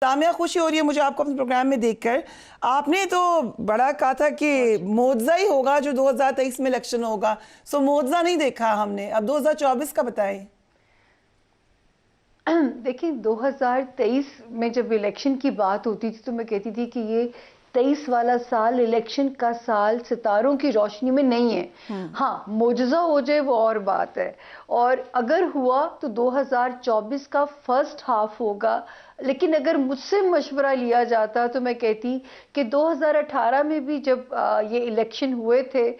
سامیہ، خوشی ہو رہی ہے مجھے آپ کو اپنے پروگرام میں دیکھ کر. آپ نے تو بڑا کہا تھا کہ معجزہ ہی ہوگا جو 2023 میں الیکشن ہوگا، سو معجزہ نہیں دیکھا ہم نے. اب 2024 کا بتائیں. دیکھیں 2023 میں جب الیکشن کی بات ہوتی تھی تو میں کہتی تھی کہ یہ 23 والا سال الیکشن کا سال ستاروں کی روشنی میں نہیں ہے. ہاں معجزہ ہو جائے وہ اور بات ہے، اور اگر ہوا تو 2024 کا فرسٹ ہاف ہوگا. لیکن اگر مجھ سے مشورہ لیا جاتا تو میں کہتی کہ 2018 میں بھی جب یہ الیکشن ہوئے تھے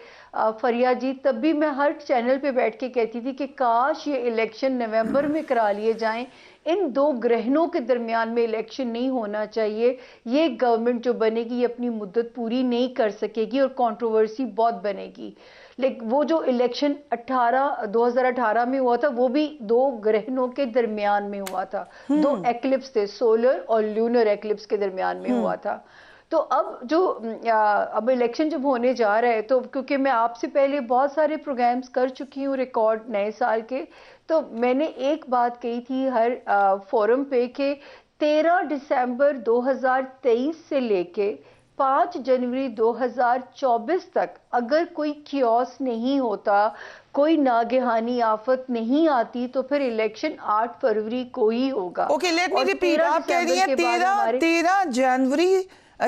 فریہ جی، تب بھی میں ہر چینل پہ بیٹھ کے کہتی تھی کہ کاش یہ الیکشن نومبر میں کرا لیے جائیں. ان دو گرہنوں کے درمیان میں الیکشن نہیں ہونا چاہیے. یہ گورنمنٹ جو بنے گی یہ اپنی مدت پوری نہیں کر سکے گی اور کنٹروورسی بہت بنے گی. لیکن وہ جو الیکشن 2018 میں ہوا تھا وہ بھی دو گرہنوں کے درمیان میں ہوا تھا. دو ایکلپس تھے، سولر اور لونر ایکلپس کے درمیان میں ہوا تھا. تو اب الیکشن جب ہونے جا رہا ہے تو کیونکہ میں آپ سے پہلے بہت سارے پروگرامز کر چکی ہوں ریکارڈ نئے سال کے، تو میں نے ایک بات کہی تھی ہر فورم پہ کہ 13 دسمبر 2023 سے لے کے 5 جنوری 2024 تک اگر کوئی کیوس نہیں ہوتا، کوئی ناگہانی آفت نہیں آتی، تو پھر الیکشن 8 فروری کو ہی ہوگا. اوکے، لیٹ می اور ریپیٹ. آپ کہہ رہی ہیں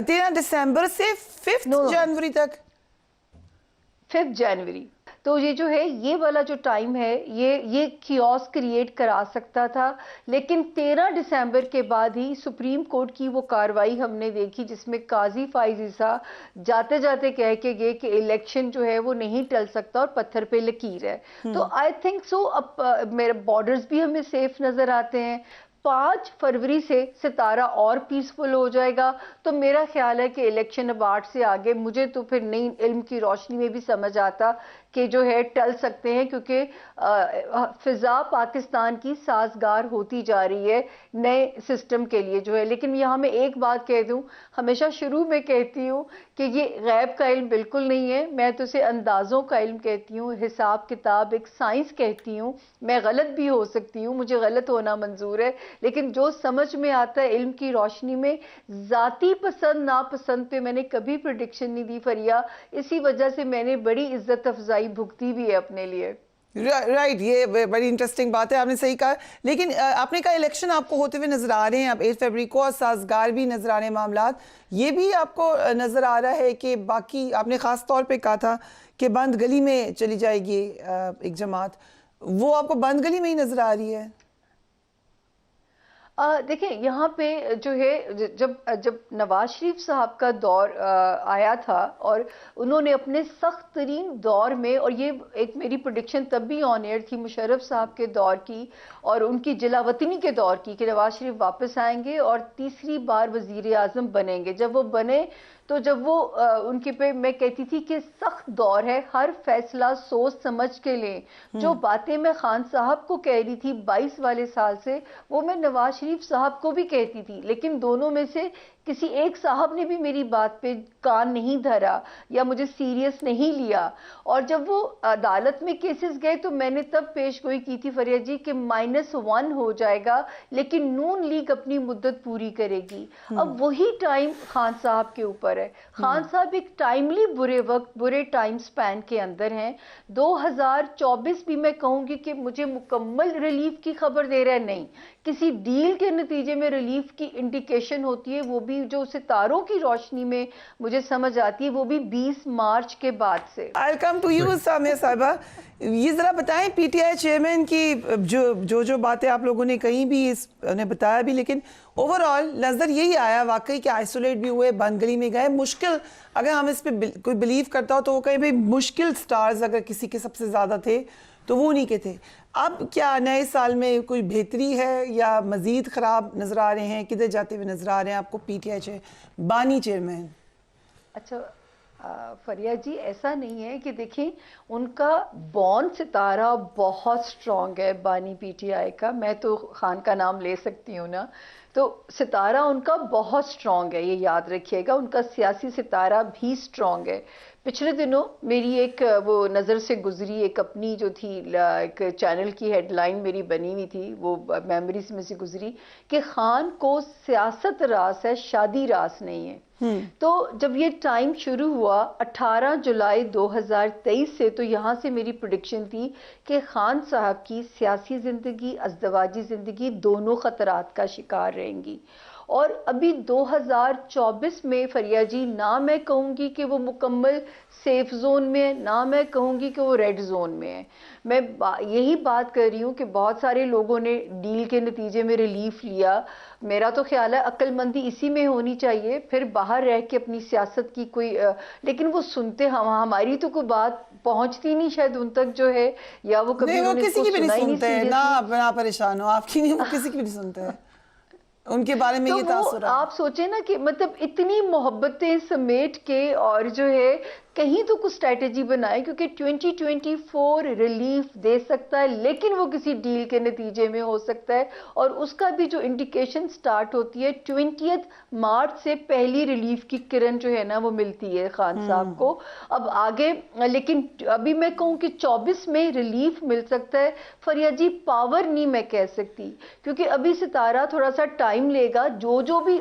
13 دسمبر سے 5 جنوری تک. 5 جنوری تو یہ جو ہے یہ والا جو ٹائم ہے یہ کیوس کریٹ کرا سکتا تھا. لیکن 13 دسمبر کے بعد ہی سپریم کورٹ کی وہ کاروائی ہم نے دیکھی جس میں قاضی فائز عیسیٰ جاتے جاتے کہہ کے گئے کہ الیکشن جو ہے وہ نہیں ٹل سکتا اور پتھر پہ لکیر ہے. تو آئی تھنک سو اب میرے بارڈرز بھی ہمیں سیف نظر آتے ہیں. 5 فروری سے ستارہ اور پیسفل ہو جائے گا. تو میرا خیال ہے کہ الیکشن اب 8 سے آگے مجھے تو پھر نئی علم کی روشنی میں بھی سمجھ آتا کہ جو ہے ٹل سکتے ہیں، کیونکہ فضا پاکستان کی سازگار ہوتی جا رہی ہے نئے سسٹم کے لیے جو ہے. لیکن یہاں میں ایک بات کہہ دوں، ہمیشہ شروع میں کہتی ہوں کہ یہ غیب کا علم بالکل نہیں ہے. میں تو اسے اندازوں کا علم کہتی ہوں، حساب کتاب ایک سائنس کہتی ہوں. میں غلط بھی ہو سکتی ہوں، مجھے غلط ہونا منظور ہے، لیکن جو سمجھ میں آتا ہے علم کی روشنی میں. ذاتی پسند ناپسند پہ میں نے کبھی پریڈکشن نہیں دی فریہ، اسی وجہ سے میں نے بڑی عزت افزائی بھگتی بھی ہے اپنے لیے. رائٹ، یہ بڑی انٹرسٹنگ بات ہے، آپ نے صحیح کہا. لیکن آپ نے کہا الیکشن آپ کو ہوتے ہوئے نظر آ رہے ہیں اب 8 فروری کو، اور سازگار بھی نظر آ رہے ہیں معاملات. یہ بھی آپ کو نظر آ رہا ہے کہ باقی آپ نے خاص طور پہ کہا تھا کہ بند گلی میں چلی جائے گی ایک جماعت، وہ آپ کو بند گلی میں ہی نظر آ رہی ہے؟ دیکھیں یہاں پہ جو ہے جب نواز شریف صاحب کا دور آیا تھا اور انہوں نے اپنے سخت ترین دور میں، اور یہ ایک میری پریڈکشن تب بھی آن ایئر تھی مشرف صاحب کے دور کی اور ان کی جلا وطنی کے دور کی، کہ نواز شریف واپس آئیں گے اور تیسری بار وزیر اعظم بنیں گے. جب وہ بنے تو جب وہ ان کے پہ میں کہتی تھی کہ سخت دور ہے، ہر فیصلہ سوچ سمجھ کے لیں. جو باتیں میں خان صاحب کو کہہ رہی تھی 22 والے سال سے، وہ میں نواز شریف صاحب کو بھی کہتی تھی. لیکن دونوں میں سے کسی ایک صاحب نے بھی میری بات پہ کان نہیں دھرا یا مجھے سیریس نہیں لیا. اور جب وہ عدالت میں کیسز گئے تو میں نے تب پیش گوئی کی تھی فریہ جی کہ -1 ہو جائے گا لیکن نون لیگ اپنی مدت پوری کرے گی. اب وہی ٹائم خان صاحب کے اوپر ہے. خان صاحب ایک ٹائملی برے وقت برے ٹائم سپین کے اندر ہیں. 2024 بھی میں کہوں گی کہ مجھے مکمل ریلیف کی خبر دے رہا ہے نہیں، کسی ڈیل کے نتیجے میں ریلیف کی انڈیکیشن ہوتی ہے، وہ بھی جو ستاروں کی روشنی میں مجھے سمجھ آتی ہے وہ بھی 20 مارچ کے بعد سے. I'll come to you Samiya صاحبہ. یہ ذرا بتائیں پی ٹی آئی چیئرمین کی جو باتیں آپ لوگوں نے کہیں بھی انہیں بتایا بھی، لیکن اوورآل نظر یہی آیا واقعی کہ آئسولیٹ بھی ہوئے، بند گلی میں گئے. مشکل اگر ہم اس پہ کوئی بلیو کرتا ہو تو وہ کہیں بھی مشکل سٹارز اگر کسی کے سب سے زیادہ تھے تو وہ انہی کے تھے. اب کیا نئے سال میں کوئی بہتری ہے یا مزید خراب نظر آ رہے ہیں؟ کدھر جاتے ہوئے نظر آ رہے ہیں آپ کو پی ٹی آئی بانی چیئرمین؟ اچھا فریہ جی، ایسا نہیں ہے کہ دیکھیں ان کا بون ستارہ بہت سٹرونگ ہے بانی پی ٹی آئی کا. میں تو خان کا نام لے سکتی ہوں نا، تو ستارہ ان کا بہت سٹرونگ ہے، یہ یاد رکھیے گا. ان کا سیاسی ستارہ بھی سٹرونگ ہے. پچھلے دنوں میری ایک وہ نظر سے گزری ایک اپنی جو تھی ایک چینل کی ہیڈ لائن میری بنی ہوئی تھی، وہ میموریز میں سے گزری کہ خان کو سیاست راس ہے، شادی راس نہیں ہے۔ تو جب یہ ٹائم شروع ہوا 18 جولائی 2023 سے، تو یہاں سے میری پریڈکشن تھی کہ خان صاحب کی سیاسی زندگی، ازدواجی زندگی دونوں خطرات کا شکار رہیں گی۔ اور ابھی 2024 میں فریا جی، نہ میں کہوں گی کہ وہ مکمل سیف زون میں ہے، نہ میں کہوں گی کہ وہ ریڈ زون میں ہے۔ میں یہی بات کر رہی ہوں کہ بہت سارے لوگوں نے ڈیل کے نتیجے میں ریلیف لیا۔ میرا تو خیال ہے عقل مندی اسی میں ہونی چاہیے، پھر باہر رہ کے اپنی سیاست کی کوئی لیکن وہ سنتے ہماری تو کوئی بات پہنچتی نہیں شاید ان تک جو ہے، یا وہ کبھی نہیں، وہ انہوں نے کسی اس کی کو بھی سنا نہیں ہی سنتے ہیں، seriously۔ نہ پریشان ہو آپ کی، نہیں، وہ کسی کی بھی نہیں سنتے ہیں، ان کے بارے میں تو یہ وہ تاثر ہے۔ آپ سوچیں نا کہ مطلب اتنی محبتیں سمیٹ کے، اور جو ہے کہیں تو کچھ اسٹریٹجی بنائے، کیونکہ 2024 ریلیف دے سکتا ہے، لیکن وہ کسی ڈیل کے نتیجے میں ہو سکتا ہے، اور اس کا بھی جو انڈیکیشن سٹارٹ ہوتی ہے 20 مارچ سے، پہلی ریلیف کی کرن جو ہے نا وہ ملتی ہے خان صاحب کو۔ اب آگے لیکن ابھی میں کہوں کہ 24 میں ریلیف مل سکتا ہے۔ فریا جی پاور نہیں میں کہہ سکتی، کیونکہ ابھی ستارہ تھوڑا سا ٹائم لے گا۔ جو بھی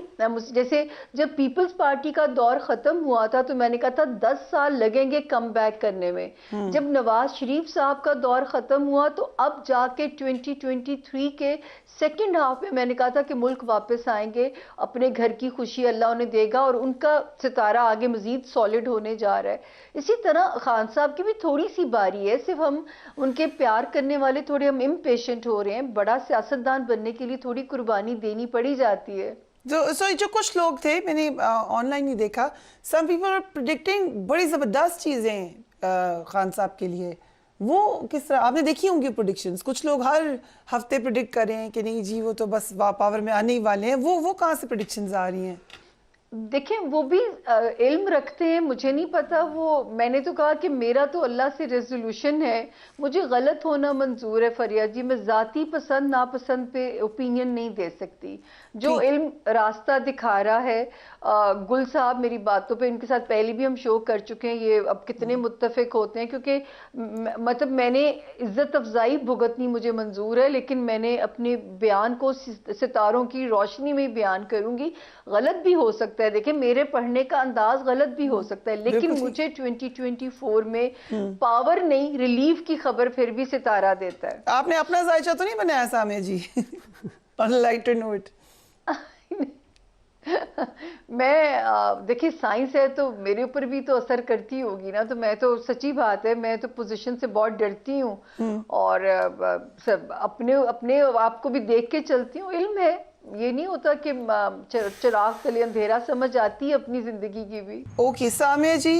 جیسے جب پیپلز پارٹی کا دور ختم ہوا تھا تو میں نے کہا تھا 10 سال لگیں گے کم بیک کرنے میں۔ جب نواز شریف صاحب کا دور ختم ہوا تو اب جا کے 2023 کے سیکنڈ ہاف میں نے کہا تھا کہ ملک واپس آئیں گے، اپنے گھر کی خوشی اللہ انہیں دے گا، اور ان کا ستارہ آگے مزید سالڈ ہونے جا رہا ہے۔ اسی طرح خان صاحب کی بھی تھوڑی سی باری ہے، صرف ہم ان کے پیار کرنے والے تھوڑے ہم امپیشنٹ ہو رہے ہیں۔ بڑا سیاستدان بننے کے لیے تھوڑی قربانی دینی پڑی جاتی ہے۔ جو کچھ لوگ تھے، میں نے آن لائن ہی دیکھا، سم پیپل آر پریڈکٹنگ بڑی زبردست چیزیں خان صاحب کے لیے، وہ کس طرح آپ نے دیکھی ہوں گی پریڈکشنز؟ کچھ لوگ ہر ہفتے پریڈکٹ کر رہے ہیں کہ نہیں جی وہ تو بس پاور میں آنے ہی والے ہیں، وہ کہاں سے پریڈکشنز آ رہی ہیں؟ دیکھیں وہ بھی علم رکھتے ہیں، مجھے نہیں پتا، وہ میں نے تو کہا کہ میرا تو اللہ سے ریزولوشن ہے، مجھے غلط ہونا منظور ہے فریا جی، میں ذاتی پسند ناپسند پہ اوپینین نہیں دے سکتی۔ جو علم راستہ دکھا رہا ہے، گل صاحب میری باتوں پہ، ان کے ساتھ پہلے بھی ہم شو کر چکے ہیں، یہ اب کتنے متفق ہوتے ہیں، کیونکہ مطلب میں نے عزت افزائی بھگتنی مجھے منظور ہے، لیکن میں نے اپنے بیان کو ستاروں کی روشنی میں بیان کروں گی۔ غلط بھی ہو سکتا ہے، دیکھیں میرے پڑھنے کا انداز غلط بھی ہو سکتا ہے، لیکن مجھے 2024 میں پاور نہیں ریلیف کی خبر پھر بھی ستارہ دیتا ہے۔ آپ نے اپنا ذائچہ تو نہیں بنایا سامیہ جی؟ on a lighter note. میں دیکھیں سائنس ہے تو میرے اوپر بھی تو اثر کرتی ہوگی نا، تو میں تو سچی بات ہے میں تو پوزیشن سے بہت ڈرتی ہوں، اور اپنے آپ کو بھی دیکھ کے چلتی ہوں۔ علم ہے، یہ نہیں ہوتا کہ چراغ تلے اندھیرا، سمجھ آتی ہے اپنی زندگی کی بھی۔ اوکے سامیہ جی،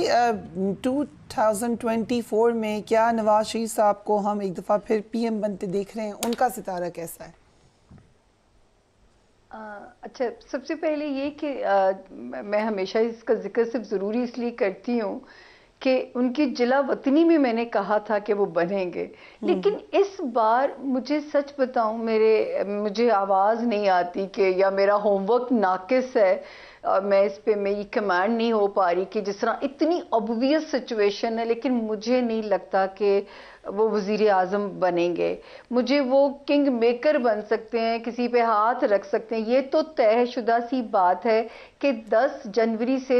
2024 میں کیا نواز شریف صاحب کو ہم ایک دفعہ پھر پی ایم بنتے دیکھ رہے ہیں؟ ان کا ستارہ کیسا ہے؟ اچھا، سب سے پہلے یہ کہ میں ہمیشہ اس کا ذکر صرف ضروری اس لیے کرتی ہوں کہ ان کی جلا وطنی میں نے کہا تھا کہ وہ بنیں گے، لیکن اس بار مجھے سچ بتاؤں مجھے آواز نہیں آتی کہ یا میرا ہوم ورک ناقص ہے، میں اس پہ میری کمانڈ نہیں ہو پا رہی کہ جس طرح اتنی obvious سچویشن ہے، لیکن مجھے نہیں لگتا کہ وہ وزیر اعظم بنیں گے۔ مجھے وہ کنگ میکر بن سکتے ہیں، کسی پہ ہاتھ رکھ سکتے ہیں، یہ تو طے شدہ سی بات ہے کہ 10 جنوری سے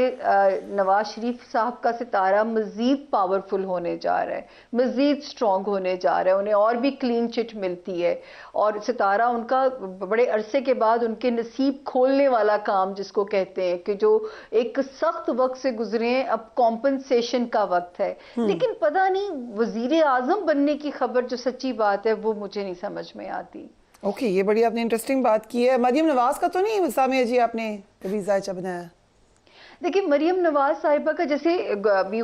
نواز شریف صاحب کا ستارہ مزید پاورفل ہونے جا رہا ہے، مزید سٹرونگ ہونے جا رہا ہے، انہیں اور بھی کلین چٹ ملتی ہے، اور ستارہ ان کا بڑے عرصے کے بعد ان کے نصیب کھولنے والا کام جس کو کہتے ہیں کہ جو ایک سخت وقت سے گزرے ہیں، اب کمپنسیشن کا وقت ہے۔ لیکن پتہ نہیں وزیر اعظم بننے کی خبر جو سچی بات ہے وہ مجھے نہیں سمجھ میں آتی۔ اوکے، یہ بڑی آپ نے انٹرسٹنگ بات کی ہے۔ مریم نواز کا تو نہیں سامیہ جی آپ نے کبھی ذائچہ بنایا؟ دیکھیں مریم نواز صاحبہ کا جیسے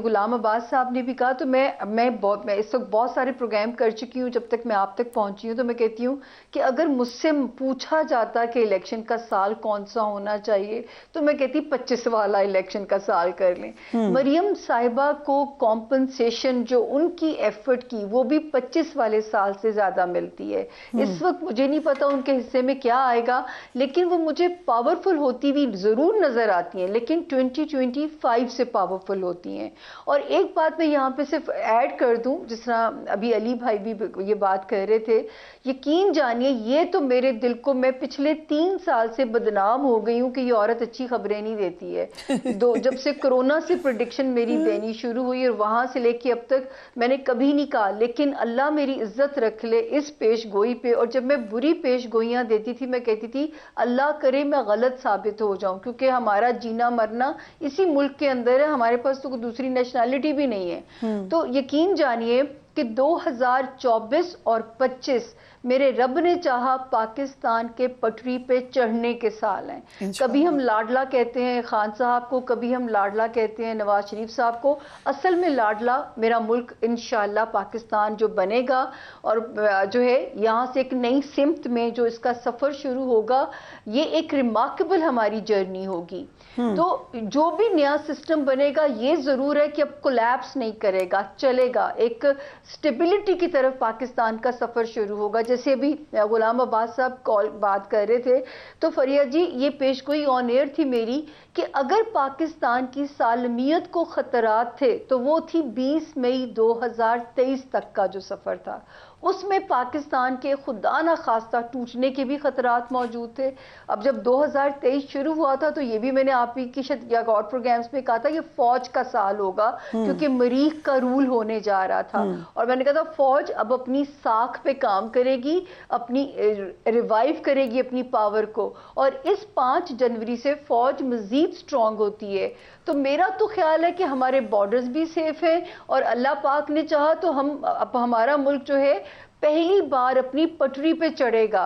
غلام عباس صاحب نے بھی کہا، تو میں اس وقت بہت سارے پروگرام کر چکی ہوں، جب تک میں آپ تک پہنچی ہوں، تو میں کہتی ہوں کہ اگر مجھ سے پوچھا جاتا کہ الیکشن کا سال کون سا ہونا چاہیے تو میں کہتی 25 والا الیکشن کا سال کر لیں۔ مریم صاحبہ کو کمپنسیشن جو ان کی ایفرٹ کی وہ بھی 25 والے سال سے زیادہ ملتی ہے۔ اس وقت مجھے نہیں پتا ان کے حصے میں کیا آئے گا، لیکن وہ مجھے پاورفل ہوتی ہوئی ضرور نظر آتی ہیں، لیکن 2025 سے پاورفل ہوتی ہیں. اور ایک بات میں یہاں پہ صرف ایڈ کر دوں، جس طرح ابھی علی بھائی بھی یہ بات کر رہے تھے، یقین جانیے یہ تو میرے دل کو، میں پچھلے 3 سال سے بدنام ہو گئی ہوں کہ یہ عورت اچھی خبریں نہیں دیتی ہے. جب سے کرونا سے پریڈکشن میری دینی شروع ہوئی اور وہاں سے لے کے اب تک میں نے کبھی نہیں کہا، لیکن اللہ میری عزت رکھ لے اس پیش گوئی پہ. اور جب میں بری پیش گوئیاں دیتی تھی میں کہتی تھی اللہ کرے میں غلط ثابت ہو جاؤں، کیونکہ ہمارا جینا مرنا اسی ملک کے اندر ہے، ہمارے پاس تو کوئی دوسری نیشنلٹی بھی نہیں ہے. تو یقین جانیے کہ 2024 اور 25 میرے رب نے چاہا پاکستان کے پٹری پہ چڑھنے کے سال ہیں. کبھی ہم لاڈلا کہتے ہیں خان صاحب کو، کبھی ہم لاڈلا کہتے ہیں نواز شریف صاحب کو. اصل میں لاڈلا میرا ملک انشاءاللہ پاکستان جو بنے گا، اور جو ہے یہاں سے ایک نئی سمت میں جو اس کا سفر شروع ہوگا، یہ ایک ریمارکیبل ہماری جرنی ہوگی. تو جو بھی نیا سسٹم بنے گا یہ ضرور ہے کہ اب کولیپس نہیں کرے گا، چلے گا، ایک سٹیبلٹی کی طرف پاکستان کا سفر شروع ہوگا. جیسے ابھی غلام عباس صاحب بات کر رہے تھے، تو فریہ جی یہ پیش گوئی آن ایئر تھی میری کہ اگر پاکستان کی سالمیت کو خطرات تھے تو وہ تھی 20 مئی 2023 تک کا جو سفر تھا. اس میں پاکستان کے خدا نہ خواستہ ٹوٹنے کے بھی خطرات موجود تھے. اب جب 2023 شروع ہوا تھا تو یہ بھی میں نے آپ ہی کی یا اور پروگرامز میں کہا تھا یہ فوج کا سال ہوگا، کیونکہ مریخ کا رول ہونے جا رہا تھا. اور میں نے کہا تھا فوج اب اپنی ساکھ پہ کام کرے گی، اپنی ریوائیو کرے گی اپنی پاور کو، اور اس 5 جنوری سے فوج مزید سٹرونگ ہوتی ہے. تو میرا تو خیال ہے کہ ہمارے بارڈرز بھی سیف ہیں، اور اللہ پاک نے چاہا تو اب ہمارا ملک جو ہے پہلی بار اپنی پٹری پہ چڑھے گا.